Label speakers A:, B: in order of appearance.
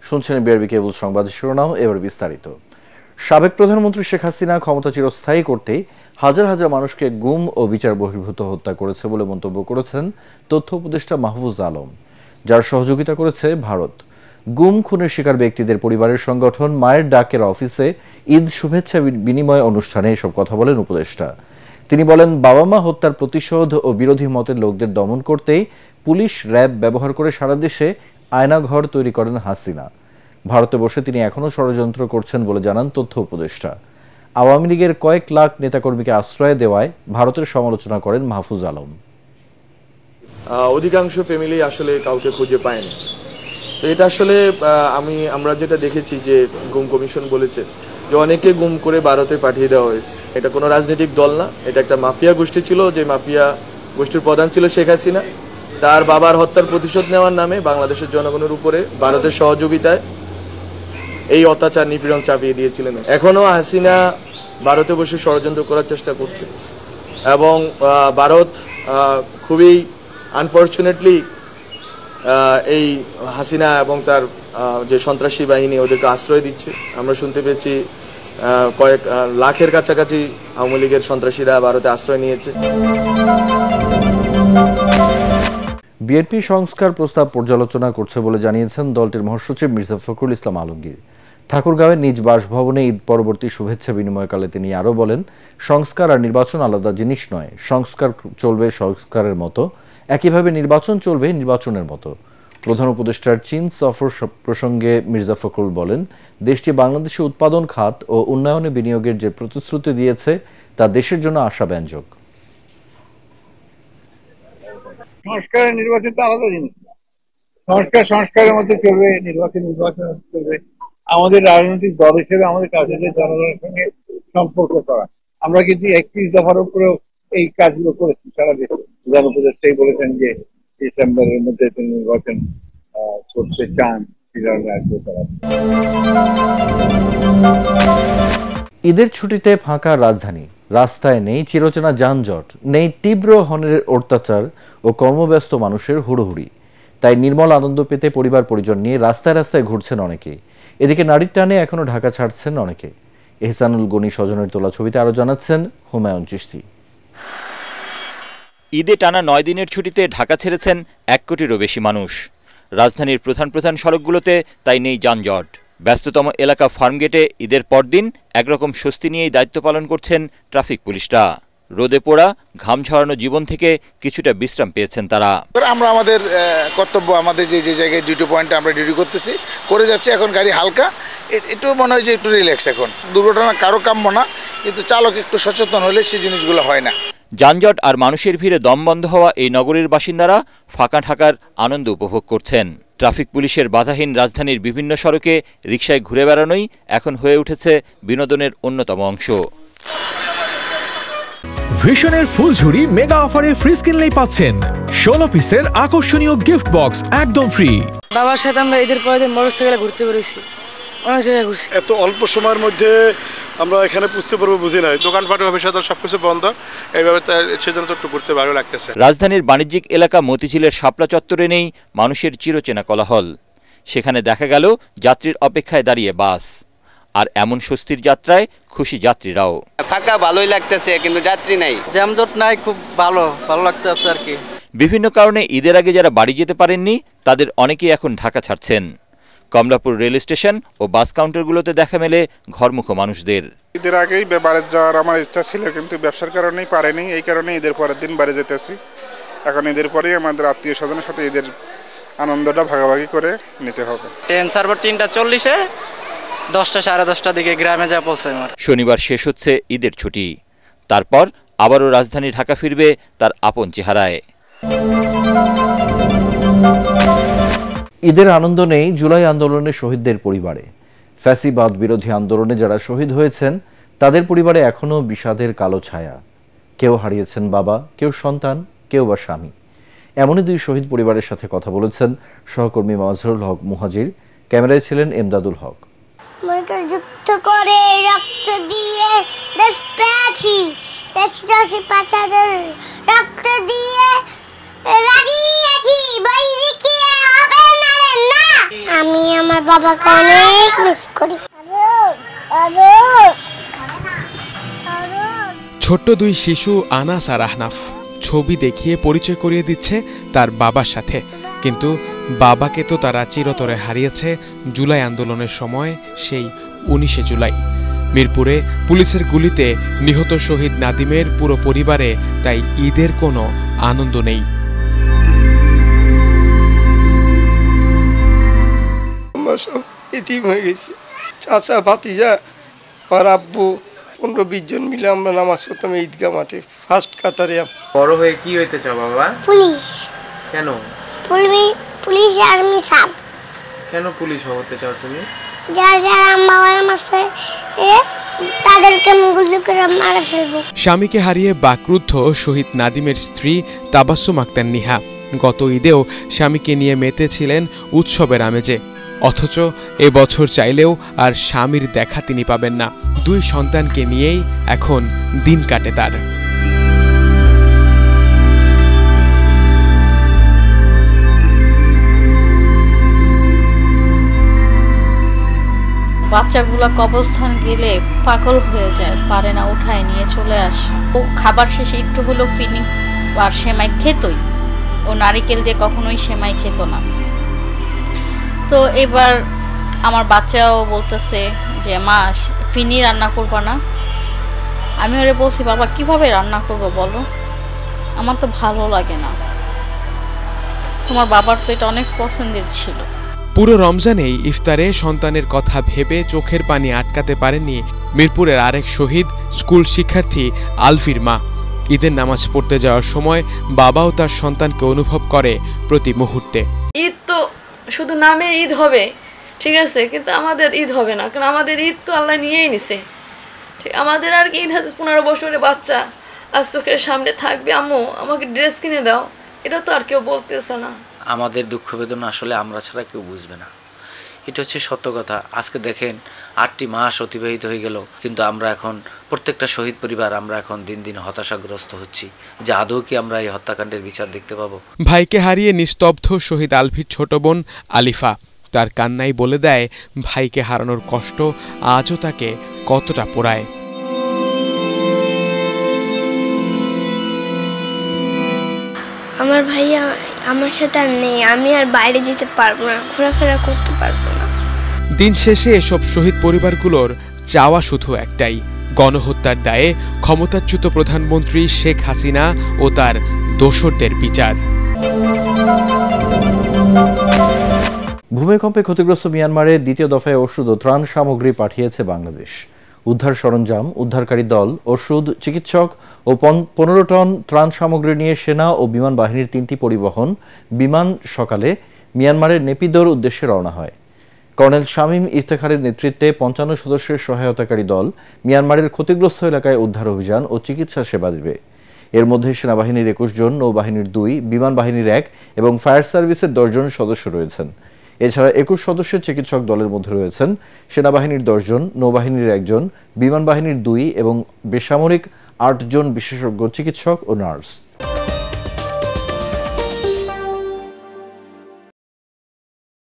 A: শুনছেন বিআরবি কেবল সংবাদ শিরোনাম, এবার বিস্তারিত। সাবেক প্রধানমন্ত্রী শেখ হাসিনা ক্ষমতা চিরস্থায়ী করতে হাজার হাজার মানুষকে গুম ও বিচার বহির্ভূত হত্যা করেছে বলে মন্তব্য করেছেন তথ্য উপদেষ্টা মাহফুজ আলম, যার সহযোগিতা করেছে ভারত। গুম খুনের শিকার ব্যক্তিদের পরিবারের সংগঠন মায়ের ডাকের অফিসে ঈদ শুভেচ্ছা বিনিময় অনুষ্ঠানে এসব কথা বলেন উপদেষ্টা। তিনি বলেন, বাবা মা হত্যার প্রতিশোধ ও বিরোধী মতের লোকদের দমন করতেই পুলিশ র্যাব ব্যবহার করে সারা দেশে আয়নাঘর তৈরি করেন হাসিনা। ভারতে বসে তিনি এখনও ষড়যন্ত্র করছেন বলে জানান তথ্য উপদেষ্টা। আওয়ামী লীগের কয়েক লাখ নেতাকর্মীকে আশ্রয় দেওয়ায় ভারতের সমালোচনা করেন মাহফুজ আলম।
B: অধিকাংশ ফ্যামিলি আসলে কাউকে খুঁজে পায়নি। তো এটা আসলে আমরা যেটা দেখেছি যে গুম কমিশন বলেছে যে অনেকে গুম করে ভারতে পাঠিয়ে দেওয়া হয়েছে। এটা কোনো রাজনৈতিক দল না, এটা একটা মাফিয়া গোষ্ঠী ছিল, যে মাফিয়া গোষ্ঠীর প্রধান ছিল শেখ হাসিনা। তার বাবার হত্যার প্রতিশোধ নেওয়ার নামে বাংলাদেশের জনগণের উপরে ভারতের সহযোগিতায় এই অত্যাচার নিপীড়ন চাপিয়ে দিয়েছিলেন। এখনো হাসিনা ভারতে বসে ষড়যন্ত্র করার চেষ্টা করছে এবং ভারত খুবই আনফর্চুনেটলি এই হাসিনা এবং তার যে সন্ত্রাসী বাহিনী ওদেরকে আশ্রয় দিচ্ছে। আমরা শুনতে পেয়েছি কয়েক লাখের কাছাকাছি আওয়ামী লীগের সন্ত্রাসীরা ভারতে আশ্রয় নিয়েছে।
A: বিএনপি সংস্কার প্রস্তাব পর্যালোচনা করছে বলে জানিয়েছেন দলটির মহাসচিব মির্জা ফখরুল ইসলাম আলমগীর। ঠাকুরগাঁওয়ের নিজ বাসভবনে ঈদ পরবর্তী শুভেচ্ছা বিনিময়কালে তিনি আরও বলেন, সংস্কার আর নির্বাচন আলাদা জিনিস নয়। সংস্কার চলবে সংস্কারের মতো, একইভাবে নির্বাচন চলবে নির্বাচনের মতো। প্রধান উপদেষ্টার চীন সফর প্রসঙ্গে মির্জা ফখরুল বলেন, দেশটি বাংলাদেশে উৎপাদন খাত ও উন্নয়নে বিনিয়োগের যে প্রতিশ্রুতি দিয়েছে তা দেশের জন্য আশাব্যঞ্জক।
C: সংস্কার নির্বাচন তো আলাদা জিনিস। সংস্কারের মধ্যে চলবে, নির্বাচন চলবে। আমাদের রাজনৈতিক দল হিসেবে আমাদের কাজ হচ্ছে জনগণের সঙ্গে সম্পর্ক করা। আমরা কিন্তু 31 দফার উপরেও এই কাজগুলো করেছি সারা দেশে। প্রধান উপদেষ্টাই বলেছেন যে ডিসেম্বরের মধ্যে তিনি নির্বাচন করতে চান।
A: ঈদের ছুটিতে ফাঁকা রাজধানী, রাস্তায় নেই চিরচেনা যানজট, নেই তীব্র হর্নের অত্যাচার ও কর্মব্যস্ত মানুষের হুড়োহুড়ি। তাই নির্মল আনন্দ পেতে পরিবার পরিজন নিয়ে রাস্তায় রাস্তায় ঘুরছেন অনেকে। এদিকে নারীর টানে এখনো ঢাকা ছাড়ছেন অনেকে। এহসানুল গনি স্বজনের তোলা ছবিতে আরো জানাচ্ছেন হুমায়ুন চিশতি।
D: ঈদে টানা 9 দিনের ছুটিতে ঢাকা ছেড়েছেন 1 কোটিরও বেশি মানুষ। রাজধানীর প্রধান সড়কগুলোতে তাই নেই যানজট। ব্যস্ততম এলাকা ফার্মগেটে ঈদের পরদিন একরকম স্বস্তি নিয়েই দায়িত্ব পালন করছেন ট্রাফিক পুলিশরা। রোদে পোড়া ঘাম ঝরানো জীবন থেকে কিছুটা বিশ্রাম পেয়েছেন তারা।
E: আমরা আমাদের কর্তব্য, আমাদের যে জায়গায় ডিউটি পয়েন্টে আমরা ডিউটি করতেছি করে যাচ্ছি। এখন গাড়ি হালকা, একটু মনে হয় যে একটু রিল্যাক্স। এখন দুর্ঘটনা কারো কাম্য না, কিন্তু চালক একটু সচেতন হলে সেই জিনিসগুলো হয় না।
D: যানজট আর মানুষের ভিড়ে দম বন্ধ হওয়া এই নগরীর বাসিন্দারা ফাঁকা ঢাকার আনন্দ উপভোগ করছেন। ট্রাফিক পুলিশের বাধাহীন রাজধানীর বিভিন্ন সড়কে রিকশায় ঘুরে বেড়ানোই এখন হয়ে উঠেছে বিনোদনের অন্যতম অংশ।
F: ভিশনের ফুলঝুরি মেগা অফারে ফ্রিজ কিনলেই পাচ্ছেন 16 পিসের আকর্ষণীয় গিফট বক্স একদম ফ্রি।
G: বাবার সাথে আমরা ঈদের পরের দিন মোটরসাইকেলে ঘুরতে বেরিয়েছি, অনেক জায়গায় ঘুরছি।
H: এত অল্প সময়ের মধ্যে আমরা এখানে বুঝতে পারবো, বুঝি নাই। দোকানপাট ভবিষ্যৎ সবকিছু বন্ধ, এইভাবে সেজন্য তো একটু ঘুরতে ভালো লাগতেছে।
D: রাজধানীর বাণিজ্যিক এলাকা মতিঝিলের শাপলা চত্বরে নেই মানুষের চিরচেনা কোলাহল। সেখানে দেখা গেল যাত্রীর অপেক্ষায় দাঁড়িয়ে বাস। আর এমন স্বস্তির যাত্রায় খুশি যাত্রীরাও।
I: ফাঁকা ভালোই লাগতেছে, কিন্তু যাত্রী নাই, জ্যামজট নাই, খুব ভালো লাগতেছে আর কি।
D: বিভিন্ন কারণে ঈদের আগে যারা বাড়ি যেতে পারেননি তাদের অনেকেই এখন ঢাকা ছাড়ছেন। কমলাপুর রেল স্টেশন ও বাস কাউন্টারগুলোতে দেখা মেলে ঘরমুখো মানুষদের।
H: ঈদের আগেই বাড়ি যাওয়ার আমার ইচ্ছা ছিল, কিন্তু ব্যবসার কারণেই পারেনি। এই কারণে ঈদের পরের দিন বাড়ি যেতেছি। এখন ঈদের পরেই আমাদের আত্মীয় স্বজনের সাথে ঈদের আনন্দটা ভাগাভাগি করে নিতে হবে।
I: ট্রেন ছাড়বো 3:40, 10টা সাড়ে 10টার দিকে গ্রামে যা পৌঁছাই।
D: শনিবার শেষ হচ্ছে ঈদের ছুটি, তারপর আবারও রাজধানী ঢাকা ফিরবে তার আপন চেহারায়।
A: ঈদের আনন্দ নেই জুলাই আন্দোলনের শহীদদের পরিবারে। ফ্যাসিবাদ বিরোধী আন্দোলনে যারা শহীদ হয়েছেন তাদের পরিবারে এখনও বিষাদের কালো ছায়া। কেউ হারিয়েছেন বাবা, কেউ সন্তান, কেউ বা স্বামী। এমনই 2 শহীদ পরিবারের সাথে কথা বলেছেন সহকর্মী মাজহারুল হক মুহাজির। ক্যামেরায় ছিলেন এমদাদুল হক।
J: যুদ্ধ করে রক্ত দিয়ে দেশ পেয়েছি, দেশবাসী পাচারের রক্ত দিয়ে রাজি আছি, বাইরে কে বাবাকে অনেক মিস করি।
K: ছোট্ট দুই শিশু আনাস আর আহনাফ ছবি দেখিয়ে পরিচয় করিয়ে দিচ্ছে তার বাবার সাথে, কিন্তু বাবাকে তো তারা চিরতরে হারিয়েছে জুলাই আন্দোলনের সময়, সেই 19শে জুলাই। মিরপুরে পুলিশের গুলিতে নিহত শহীদ নাদিমের পুরো পরিবারে তাই ঈদের কোনো আনন্দ নেই।
L: আমরা সব এতিম হয়ে গেছি, চাচা ভাতিজা আর আব্বু 15-20 জন মিলে আমরা নামাজ পড়তাম ঈদগাহ মাঠে ফার্স্ট কাতারে।
M: বড় হয়ে কি হইতে চাও বাবা?
J: পুলিশ।
M: কেন?
J: Police army sir.
M: কেন পুলিশ হতে চাও তুমি?
J: যারা যারা আমার মাসে তাদেরকে গুলি করে মারা ফেলবো।
K: স্বামীকে হারিয়ে বাকরুদ্ধ শহীদ নাদিমের স্ত্রী তাবাসসুম আক্তার নিহা গত ঈদেও স্বামীকে নিয়ে মেতেছিলেন উৎসবের আমেজে, অথচ এবছর চাইলেও আর স্বামীর দেখা তিনি পাবেন না। দুই সন্তানকে নিয়েই এখন দিন কাটে তার।
N: বাচ্চাগুলা কবরস্থান গেলে পাগল হয়ে যায়, পারে না, উঠায় নিয়ে চলে আসে। ও খাবার শেষে একটু হলো ফিনি আর সেমাই খেতই, ও নারিকেল দিয়ে কখনোই সেমাই খেত না। তো এবার আমার বাচ্চাও বলতেছে যে মা ফিনি রান্না করবা না? আমি ওরে বলছি বাবা কিভাবে রান্না করবো বলো, আমার তো ভালো লাগে না। তোমার বাবার তো এটা অনেক পছন্দের ছিল।
K: পুরো রমজানেই ইফতারে সন্তানের কথা ভেবে চোখের পানি আটকাতে পারেননি মিরপুরের আরেক শহীদ স্কুল শিক্ষার্থী আলফির মা। ঈদের নামাজ পড়তে যাওয়ার সময় বাবাও তার সন্তানকে অনুভব করে প্রতি মুহূর্তে।
O: ঈদ তো শুধু নামে ঈদ হবে, ঠিক আছে, কিন্তু আমাদের ঈদ হবে না, কারণ আমাদের ঈদ তো আল্লাহ নিয়েই নিছে। ঠিক আমাদের আর কি ঈদ আছে, 15 বছরের বাচ্চা আজ চোখের সামনে থাকবে, আম্মু আমাকে ড্রেস কিনে দাও, এটা তো আর কেউ বলতেছে না।
P: আমাদের দুঃখ বেদনা আসলে আমরা ছাড়া কেউ বুঝবে না, এটা হচ্ছে সত্য কথা। আজকে দেখেন 8টি মাস অতিবাহিত হয়ে গেল, কিন্তু আমরা এখন প্রত্যেকটা শহীদ পরিবার আমরা এখন দিন দিন হতাশাগ্রস্ত হচ্ছি যে আদৌ কি আমরা এই হত্যাকাণ্ডের বিচার দেখতে পাবো।
K: ভাইকে হারিয়ে নিস্তব্ধ শহীদ আলফির ছোট বোন আলিফা, তার কান্নাই বলে দেয় ভাইকে হারানোর কষ্ট আজও তাকে কতটা পোড়ায়।
J: আমার ভাইয়া আমার সাথে আর নেই, আমি আর বাইরে যেতে পারবো না, ঘোরাফেরা করতে পারবো না।
K: দিন শেষে এসব শহীদ পরিবারগুলোর চাওয়া শুধু একটাই, গণহত্যার দায়ে ক্ষমতাচ্যুত প্রধানমন্ত্রী শেখ হাসিনা ও তার দোসরদের বিচার।
A: ভূমিকম্পে ক্ষতিগ্রস্ত মিয়ানমারে দ্বিতীয় দফায় ওষুধ ও ত্রাণ সামগ্রী পাঠিয়েছে বাংলাদেশ। উদ্ধার সরঞ্জাম, উদ্ধারকারী দল, ওষুধ, চিকিৎসক ও 15 টন ত্রাণ সামগ্রী নিয়ে সেনা ও বিমান বাহিনীর 3টি পরিবহন বিমান সকালে মিয়ানমারের নেপিদোর উদ্দেশ্যে রওনা হয়। কর্নেল শামীম ইফতেখারের নেতৃত্বে 55 সদস্যের সহায়তাকারী দল মিয়ানমারের ক্ষতিগ্রস্ত এলাকায় উদ্ধার অভিযান ও চিকিৎসা সেবা দেবে। এর মধ্যে সেনাবাহিনীর 21 জন, নৌবাহিনীর 2, বিমান বাহিনীর 1 এবং ফায়ার সার্ভিসের 10 জন সদস্য রয়েছেন। এছাড়া 21 সদস্যের চিকিৎসক দলের মধ্যে রয়েছেন সেনাবাহিনীর 10 জন, নৌবাহিনীর 1 জন, বিমান বাহিনীর 2 এবং বেসামরিক 8 জন বিশেষজ্ঞ চিকিৎসক ও নার্স।